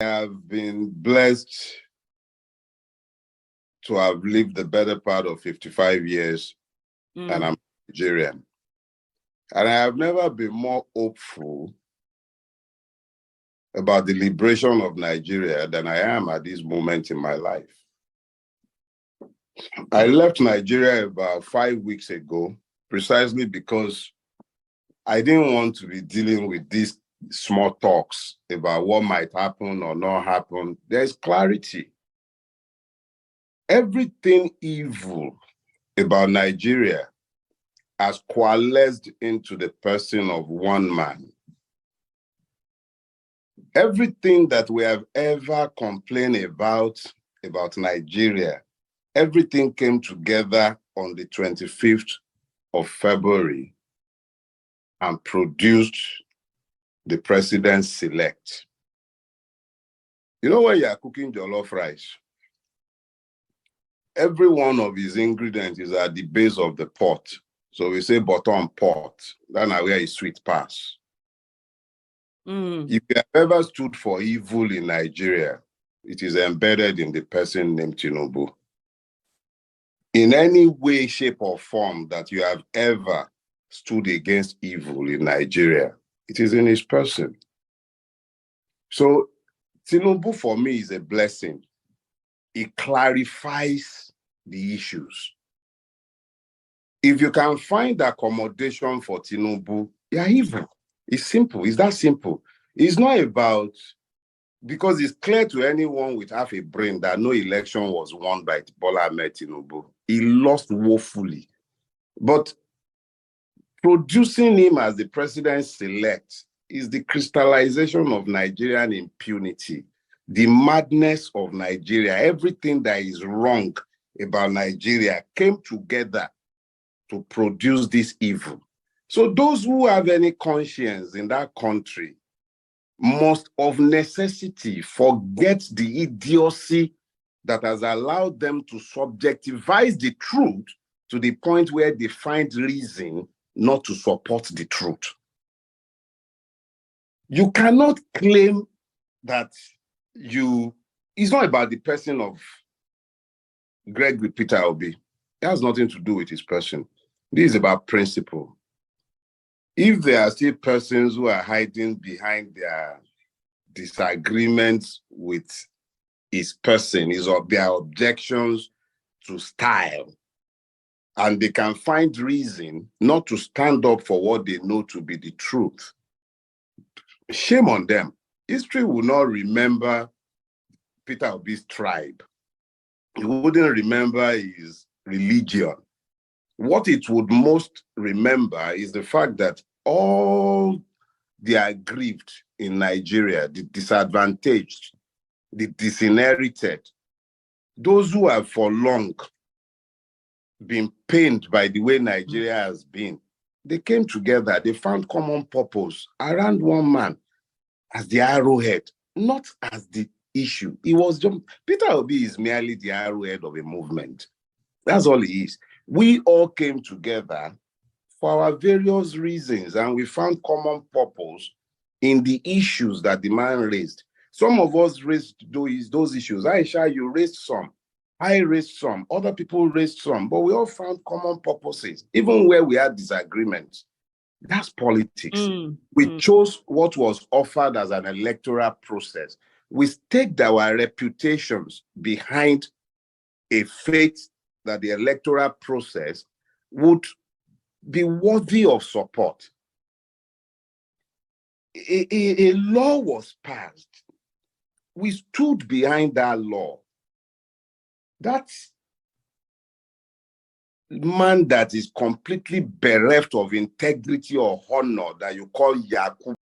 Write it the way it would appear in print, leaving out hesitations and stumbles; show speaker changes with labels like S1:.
S1: have been blessed to have lived the better part of 55 years, and I'm Nigerian. And I have never been more hopeful about the liberation of Nigeria than I am at this moment in my life. I left Nigeria about 5 weeks ago, precisely because I didn't want to be dealing with these small talks about what might happen or not happen. There's clarity. Everything evil about Nigeria has coalesced into the person of one man. Everything that we have ever complained about Nigeria, everything came together on the 25th of February and produced the president-elect. You know, when you are cooking jollof rice, every one of his ingredients is at the base of the pot. So we say bottom pot. That's where his sweet pass. If you have ever stood for evil in Nigeria, it is embedded in the person named Tinubu. In any way, shape, or form that you have ever stood against evil in Nigeria, it is in his person. So Tinubu for me is a blessing. It clarifies the issues. If you can find accommodation for Tinubu, you're evil. It's simple. It's that simple. It's not about, because it's clear to anyone with half a brain that no election was won by Bola Ahmed Tinubu. He lost woefully. But producing him as the president-elect is the crystallization of Nigerian impunity, the madness of Nigeria. Everything that is wrong about Nigeria came together to produce this evil. So those who have any conscience in that country must of necessity forget the idiocy that has allowed them to subjectivize the truth to the point where they find reason not to support the truth. You cannot claim that it's not about the person of Gregory Peter Obi. It has nothing to do with his person. This is about principle. If there are still persons who are hiding behind their disagreements with his person, their objections to style, and they can find reason not to stand up for what they know to be the truth, shame on them. History will not remember Peter Obi's tribe. It wouldn't remember his religion. What it would most remember is the fact that all the aggrieved in Nigeria, the disadvantaged, the disinherited, those who have for long been pained by the way Nigeria has been, they came together, they found common purpose around one man as the arrowhead, not as the issue. Peter Obi is merely the arrowhead of a movement. That's all he is. We all came together for our various reasons, and we found common purpose in the issues that the man raised. Some of us raised those issues. Aisha, you raised some. I raised some. Other people raised some. But we all found common purposes, even where we had disagreements. That's politics. We chose what was offered as an electoral process. We staked our reputations behind a faith that the electoral process would be worthy of support. A law was passed. We stood behind that law. That man that is completely bereft of integrity or honor that you call Yakub